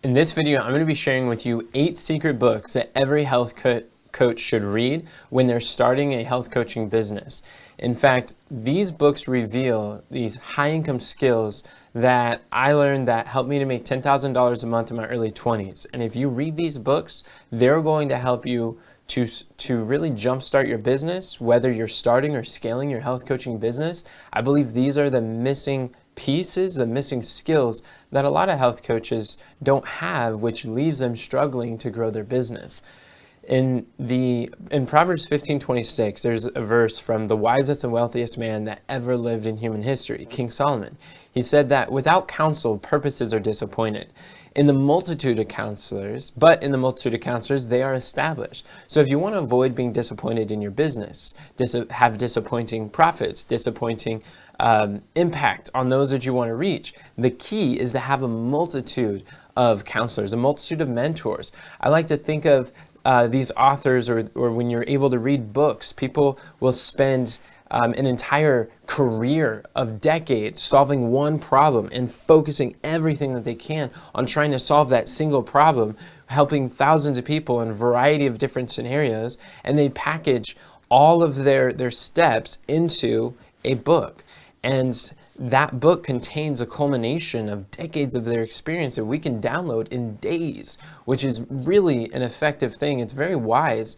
In this video, I'm going to be sharing with you 8 secret books that every health coach should read when they're starting a health coaching business. In fact, these books reveal these high-income skills that I learned that helped me to make $10,000 a month in my early 20s. And if you read these books, they're going to help you to really jumpstart your business, whether you're starting or scaling your health coaching business. I believe these are the missing pieces, the missing skills that a lot of health coaches don't have, which leaves them struggling to grow their business. In Proverbs 15:26, there's a verse from the wisest and wealthiest man that ever lived in human history, King Solomon. He said that without counsel, purposes are disappointed. In the multitude of counselors, they are established. So if you want to avoid being disappointed in your business, have disappointing profits, disappointing impact on those that you want to reach, the key is to have a multitude of counselors, a multitude of mentors. I like to think of these authors, or when you're able to read books, people will spend an entire career of decades solving one problem and focusing everything that they can on trying to solve that single problem, helping thousands of people in a variety of different scenarios, and they package all of their steps into a book. And that book contains a culmination of decades of their experience that we can download in days, which is really an effective thing. It's very wise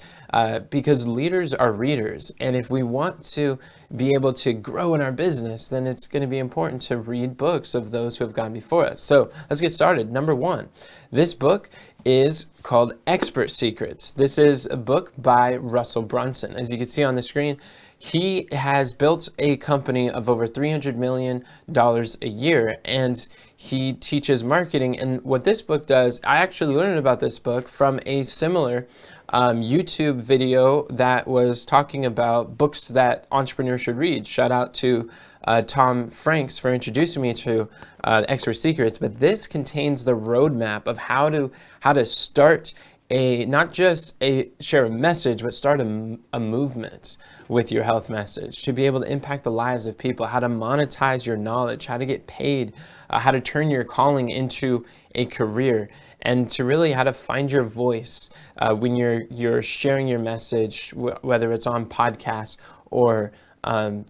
because leaders are readers. And if we want to be able to grow in our business, then it's going to be important to read books of those who have gone before us. So let's get started. Number 1, this book is called Expert Secrets. This is a book by Russell Brunson. As you can see on the screen, he has built a company of over $300 million a year, and he teaches marketing. And what this book does, I actually learned about this book from a similar YouTube video that was talking about books that entrepreneurs should read. Shout out to Tom Franks for introducing me to Expert Secrets. But this contains the roadmap of how to start not just share a message, but start a movement with your health message, to be able to impact the lives of people, how to monetize your knowledge, how to get paid, how to turn your calling into a career, and to really how to find your voice when you're sharing your message, whether it's on podcasts or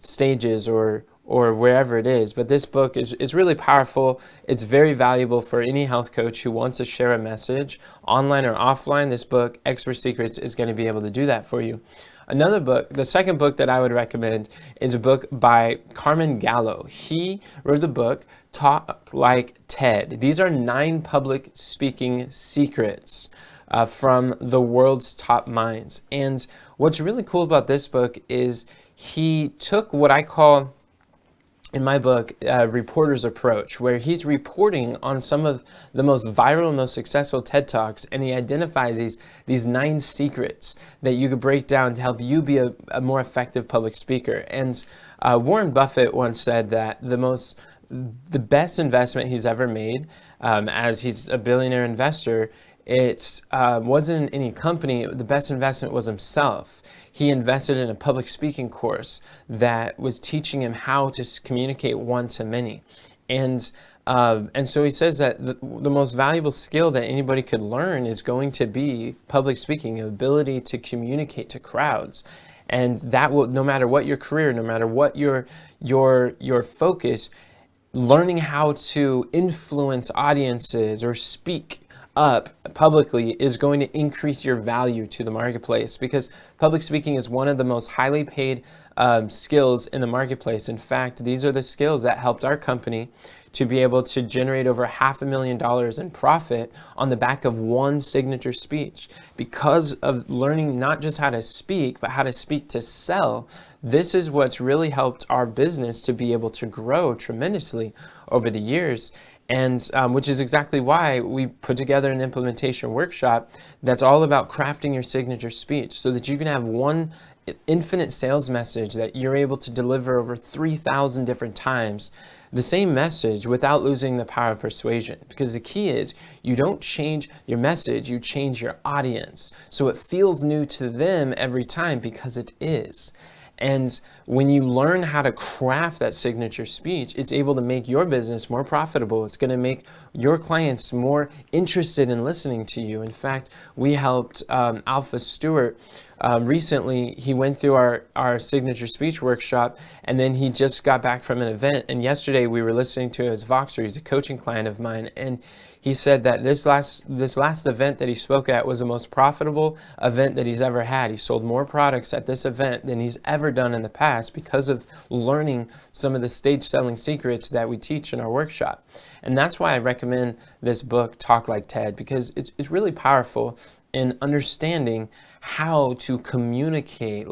stages or wherever it is. But this book is really powerful. It's very valuable for any health coach who wants to share a message, online or offline. This book, Expert Secrets, is going to be able to do that for you. Another book, the second book that I would recommend, is a book by Carmen Gallo. He wrote the book, Talk Like TED. These are 9 public speaking secrets from the world's top minds. And what's really cool about this book is he took what I call, in my book, reporter's approach, where he's reporting on some of the most viral, most successful TED Talks, and he identifies these 9 secrets that you could break down to help you be a more effective public speaker. And Warren Buffett once said that the best investment he's ever made, as he's a billionaire investor, it wasn't in any company. The best investment was himself. He invested in a public speaking course that was teaching him how to communicate one-to-many. And so he says that the most valuable skill that anybody could learn is going to be public speaking, ability to communicate to crowds. And that will, no matter what your career, no matter what your focus, learning how to influence audiences or speak up publicly is going to increase your value to the marketplace, because public speaking is one of the most highly paid skills in the marketplace. In fact, these are the skills that helped our company to be able to generate over $500,000 in profit on the back of one signature speech. Because of learning not just how to speak, but how to speak to sell, this is what's really helped our business to be able to grow tremendously over the years. And which is exactly why we put together an implementation workshop that's all about crafting your signature speech, so that you can have one infinite sales message that you're able to deliver over 3,000 different times, the same message, without losing the power of persuasion. Because the key is, you don't change your message, you change your audience. So it feels new to them every time, because it is. And when you learn how to craft that signature speech, it's able to make your business more profitable. It's going to make your clients more interested in listening to you. In fact, we helped Alpha Stewart recently. He went through our signature speech workshop, and then he just got back from an event. And yesterday we were listening to his Voxer. He's a coaching client of mine, and he said that this last event that he spoke at was the most profitable event that he's ever had. He sold more products at this event than he's ever done in the past because of learning some of the stage selling secrets that we teach in our workshop. And that's why I recommend this book, Talk Like Ted, because it's really powerful in understanding how to communicate,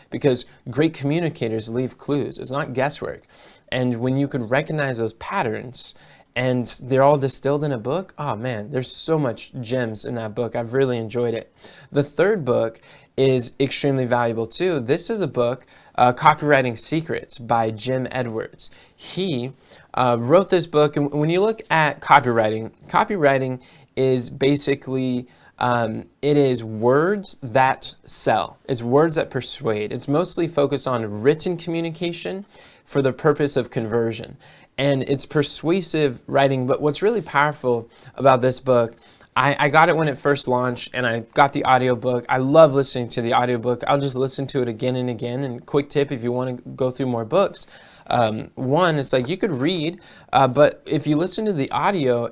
because great communicators leave clues. It's not guesswork. And when you can recognize those patterns and they're all distilled in a book, oh man, there's so much gems in that book. I've really enjoyed it. The third book is extremely valuable too. This is a book, Copywriting Secrets by Jim Edwards. He wrote this book, and when you look at copywriting is basically it is words that sell. It's words that persuade. It's mostly focused on written communication for the purpose of conversion. And it's persuasive writing, but what's really powerful about this book, I got it when it first launched, and I got the audiobook. I love listening to the audiobook. I'll just listen to it again and again. And quick tip, if you want to go through more books, one, it's like you could read, but if you listen to the audio,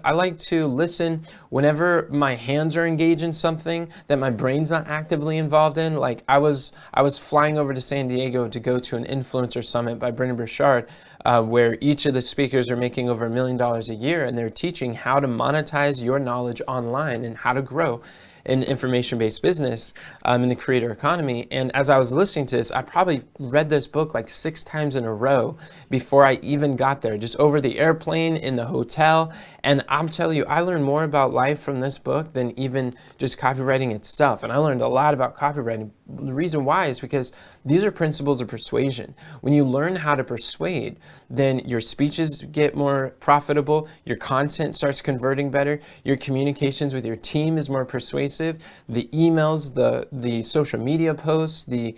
I like to listen whenever my hands are engaged in something that my brain's not actively involved in. Like I was flying over to San Diego to go to an influencer summit by Brendon Burchard, where each of the speakers are making over $1 million a year, and they're teaching how to monetize your knowledge online and how to grow in information-based business in the creator economy. And as I was listening to this, I probably read this book like 6 times in a row before I even got there, just over the airplane, in the hotel. And I'm telling you, I learned more about life from this book than even just copywriting itself. And I learned a lot about copywriting. The reason why is because these are principles of persuasion. When you learn how to persuade, then your speeches get more profitable, your content starts converting better, your communications with your team is more persuasive, the emails, the social media posts, the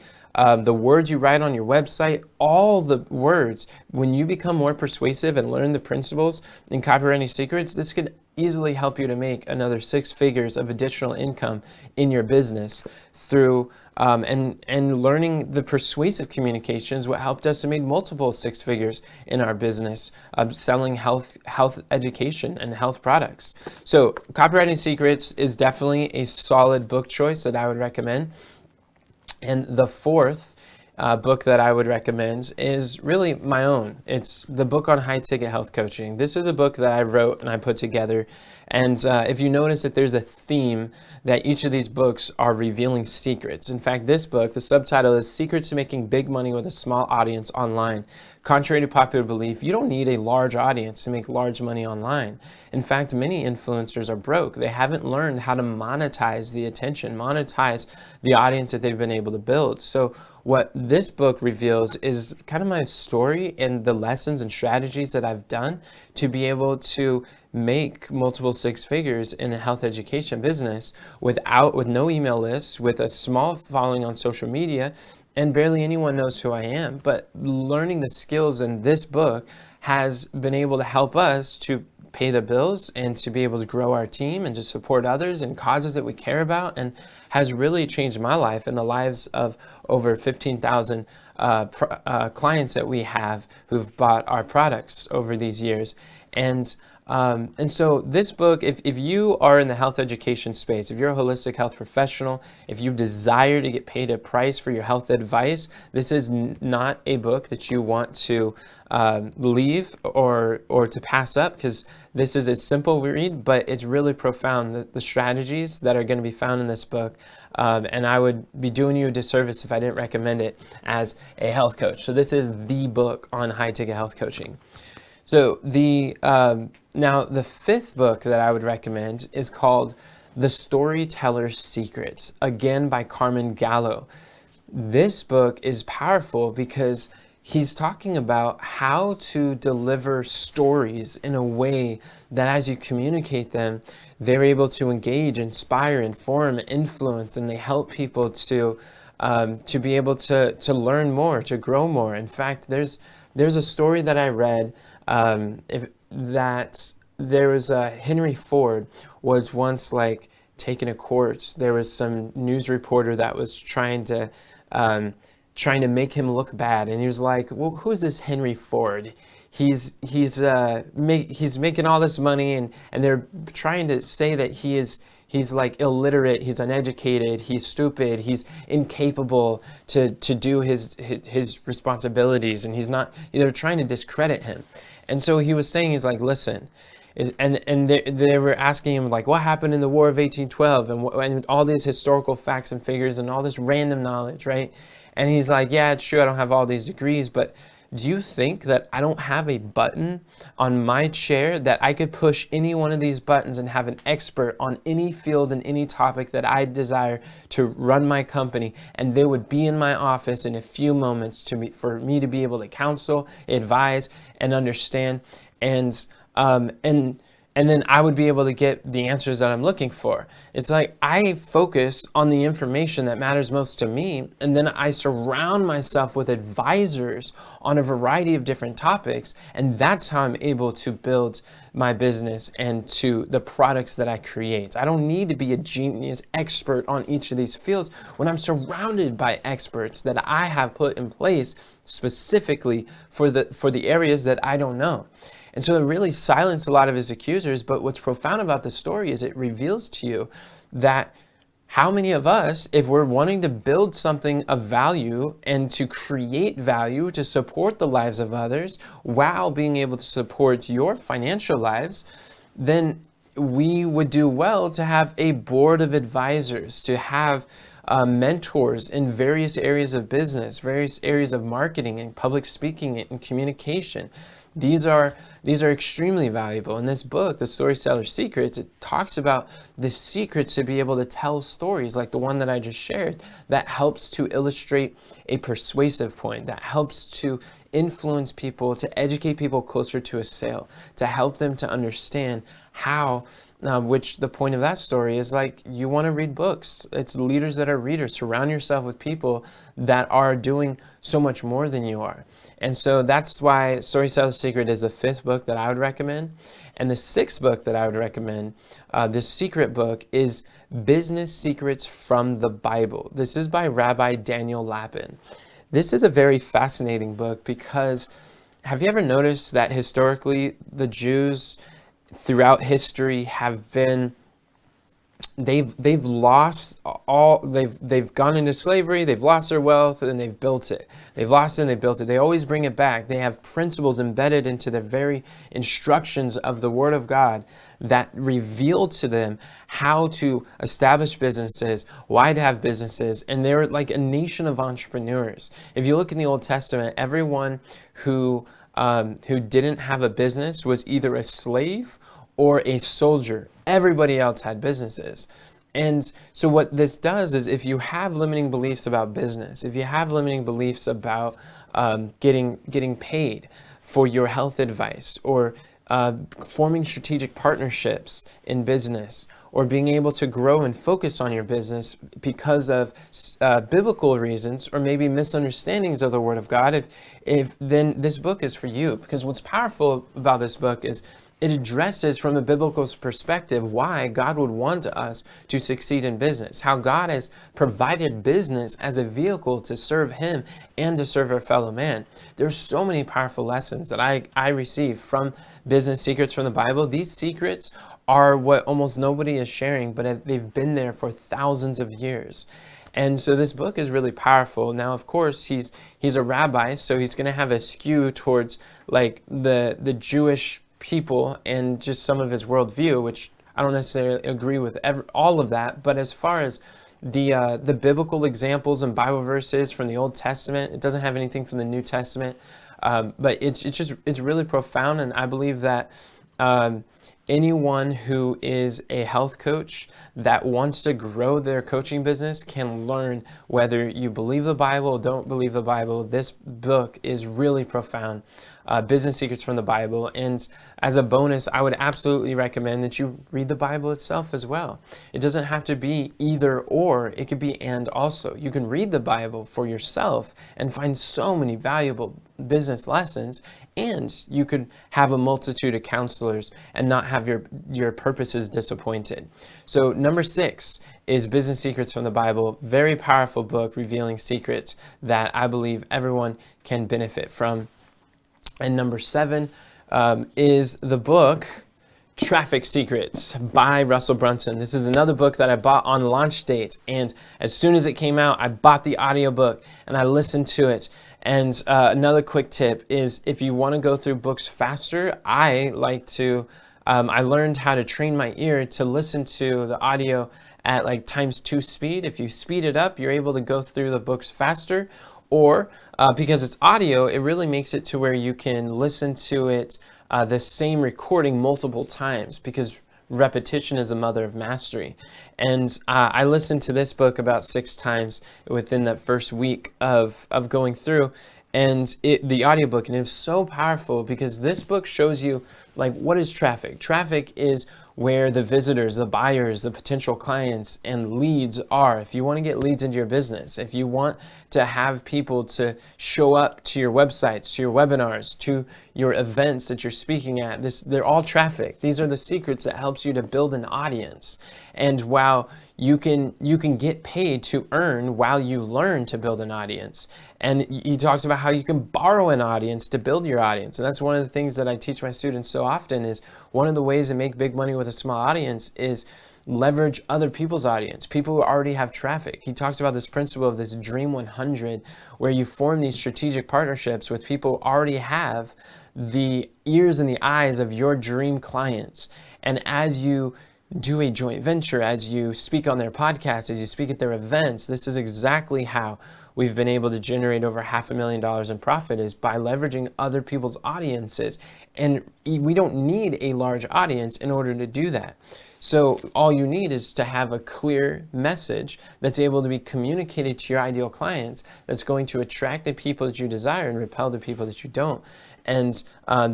words you write on your website, all the words, when you become more persuasive and learn the principles in copywriting secrets, this could easily help you to make another 6 figures of additional income in your business through and learning the persuasive communications. What helped us to make multiple 6 figures in our business, selling health education and health products. So Copywriting Secrets is definitely a solid book choice that I would recommend. And the fourth book that I would recommend is really my own. It's the book on high-ticket health coaching. This is a book that I wrote and I put together. And if you notice that there's a theme that each of these books are revealing secrets. In fact, this book, the subtitle is Secrets to Making Big Money with a Small Audience Online. Contrary to popular belief, you don't need a large audience to make large money online. In fact, many influencers are broke. They haven't learned how to monetize the attention, monetize the audience that they've been able to build. So what this book reveals is kind of my story and the lessons and strategies that I've done to be able to make multiple 6 figures in a health education business with no email lists, with a small following on social media, and barely anyone knows who I am. But learning the skills in this book has been able to help us to pay the bills and to be able to grow our team and to support others and causes that we care about, and has really changed my life and the lives of over 15,000 clients that we have who've bought our products over these years. And so this book, if you are in the health education space, if you're a holistic health professional, if you desire to get paid a price for your health advice, this is not a book that you want to leave or to pass up, because this is a simple read, but it's really profound, the strategies that are going to be found in this book. And I would be doing you a disservice if I didn't recommend it as a health coach. So this is the book on high-ticket health coaching. So now the 5th book that I would recommend is called The Storyteller's Secrets, again by Carmen Gallo. This book is powerful because he's talking about how to deliver stories in a way that as you communicate them, they're able to engage, inspire, inform, influence, and they help people to to be able to learn more, to grow more. In fact, there's a story that I read that there was Henry Ford was once like taking a course. There was some news reporter that was trying to make him look bad, and he was like, "Well, who is this Henry Ford? He's making all this money," and they're trying to say that he's like illiterate, he's uneducated, he's stupid, he's incapable to do his responsibilities, and he's not. They're trying to discredit him. And so he was saying, he's like, listen, and they were asking him like, what happened in the War of 1812, and all these historical facts and figures and all this random knowledge, right? And he's like, yeah, it's true, I don't have all these degrees, but do you think that I don't have a button on my chair that I could push any one of these buttons and have an expert on any field and any topic that I desire to run my company, and they would be in my office in a few moments for me to be able to counsel, advise, and understand, and then I would be able to get the answers that I'm looking for. It's like I focus on the information that matters most to me, and then I surround myself with advisors on a variety of different topics, and that's how I'm able to build my business and to the products that I create. I don't need to be a genius expert on each of these fields when I'm surrounded by experts that I have put in place specifically for the areas that I don't know. And so it really silenced a lot of his accusers. But what's profound about the story is it reveals to you that how many of us, if we're wanting to build something of value and to create value to support the lives of others while being able to support your financial lives, then we would do well to have a board of advisors, to have mentors in various areas of business, various areas of marketing and public speaking and communication. These are extremely valuable. In this book, The Storyseller's Secrets, it talks about the secrets to be able to tell stories like the one that I just shared that helps to illustrate a persuasive point, that helps to influence people, to educate people closer to a sale, to help them to understand how, which the point of that story is like, you want to read books. It's leaders that are readers. Surround yourself with people that are doing so much more than you are. And so that's why StorySell's Secret is the 5th book that I would recommend. And the 6th book that I would recommend, this secret book, is Business Secrets from the Bible. This is by Rabbi Daniel Lapin. This is a very fascinating book because have you ever noticed that historically the Jews throughout history have been, they've lost all, they've gone into slavery, they've lost their wealth, and they've built it. They've lost it and they built it. They always bring it back. They have principles embedded into the very instructions of the Word of God that reveal to them how to establish businesses, why to have businesses, and they're like a nation of entrepreneurs. If you look in the Old Testament, everyone who didn't have a business was either a slave or a soldier. Everybody else had businesses. And so what this does is if you have limiting beliefs about business, if you have limiting beliefs about getting paid for your health advice, or forming strategic partnerships in business, or being able to grow and focus on your business because of biblical reasons or maybe misunderstandings of the Word of God, if then this book is for you. Because what's powerful about this book is it addresses from a biblical perspective why God would want us to succeed in business, how God has provided business as a vehicle to serve Him and to serve our fellow man. There's so many powerful lessons that I receive from Business Secrets from the Bible. These secrets are what almost nobody is sharing, but they've been there for thousands of years. And so this book is really powerful. Now, of course, he's a rabbi, so he's going to have a skew towards like the Jewish people and just some of his worldview, which I don't necessarily agree with all of that. But as far as the biblical examples and Bible verses from the Old Testament, it doesn't have anything from the New Testament. But it's really profound, and I believe that anyone who is a health coach that wants to grow their coaching business can learn, whether you believe the Bible or don't believe the Bible. This book is really profound. Business Secrets from the Bible. And as a bonus, I would absolutely recommend that you read the Bible itself as well. It doesn't have to be either or, it could be and also. You can read the Bible for yourself and find so many valuable business lessons, and you could have a multitude of counselors and not have your purposes disappointed. So number 6 is Business Secrets from the Bible. Very powerful book revealing secrets that I believe everyone can benefit from. And number 7 is the book Traffic Secrets by Russell Brunson. This is another book that I bought on launch date, and as soon as it came out, I bought the audiobook and I listened to it. And another quick tip is, if you want to go through books faster, I learned how to train my ear to listen to the audio at like ×2 speed. If you speed it up, you're able to go through the books faster. Or because it's audio, it really makes it to where you can listen to it, the same recording multiple times, because repetition is the mother of mastery. And I listened to this book about 6 times within that first week of going through, and the audiobook, and it was so powerful because this book shows you, like, what is traffic? Traffic is where the visitors, the buyers, the potential clients and leads are. If you want to get leads into your business, if you want to have people to show up to your websites, to your webinars, to your events that you're speaking at, they're all traffic. These are the secrets that helps you to build an audience. And while you can get paid to earn while you learn to build an audience. And he talks about how you can borrow an audience to build your audience. And that's one of the things that I teach my students so often, is one of the ways to make big money with a small audience is leverage other people's audience, people who already have traffic. He talks about this principle of this Dream 100, where you form these strategic partnerships with people who already have the ears and the eyes of your dream clients. And as you do a joint venture, as you speak on their podcast, as you speak at their events, this is exactly how we've been able to generate over $500,000 in profit, is by leveraging other people's audiences. And we don't need a large audience in order to do that. So all you need is to have a clear message that's able to be communicated to your ideal clients, that's going to attract the people that you desire and repel the people that you don't. And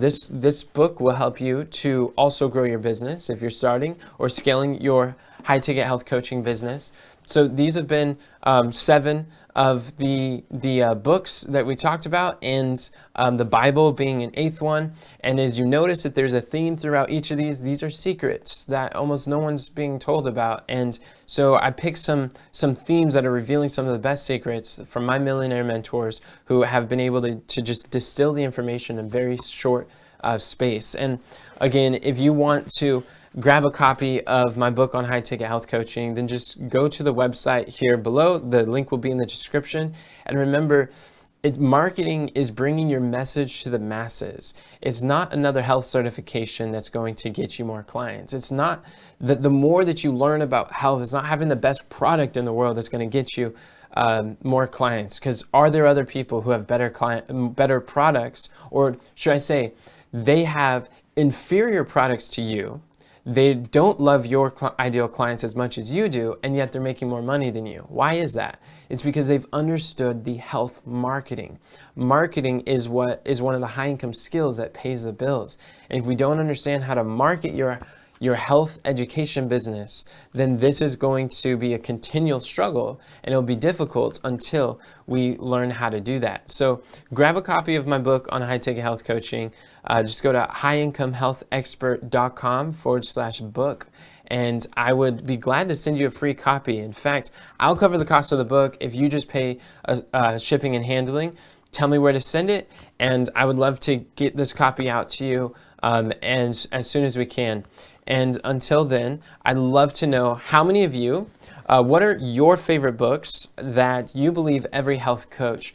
this book will help you to also grow your business if you're starting or scaling your high-ticket health coaching business. So these have been 7 of the books that we talked about, and the Bible being an 8th one. And as you notice that there's a theme throughout each of these are secrets that almost no one's being told about. And so I picked some themes that are revealing some of the best secrets from my millionaire mentors, who have been able to just distill the information in very short space. And again, if you want to grab a copy of my book on high-ticket health coaching, then just go to the website here below. The link will be in the description. And remember, marketing is bringing your message to the masses. It's not another health certification that's going to get you more clients. It's not the more that you learn about health, it's not having the best product in the world that's going to get you more clients. Because are there other people who have better products, or should I say, they have inferior products to you? They don't love your ideal clients as much as you do, and yet they're making more money than you. Why is that? It's because they've understood the health marketing. Marketing is one of the high income skills that pays the bills. And if we don't understand how to market your health education business, then this is going to be a continual struggle, and it'll be difficult until we learn how to do that. So grab a copy of my book on high-ticket health coaching. Just go to highincomehealthexpert.com/book, and I would be glad to send you a free copy. In fact, I'll cover the cost of the book if you just pay shipping and handling. Tell me where to send it, and I would love to get this copy out to you and as soon as we can. And until then, I'd love to know how many of you, what are your favorite books that you believe every health coach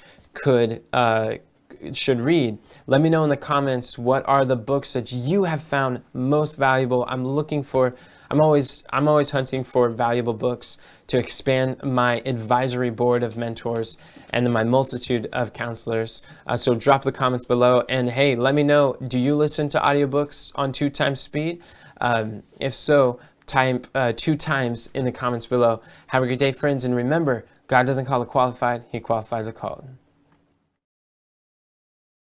should read? Let me know in the comments, what are the books that you have found most valuable. I'm always hunting for valuable books to expand my advisory board of mentors and then my multitude of counselors. So drop the comments below, and hey, let me know, do you listen to audiobooks on 2 times speed? If so, type 2 times in the comments below. Have a great day, friends, and remember, God doesn't call the qualified, He qualifies the called.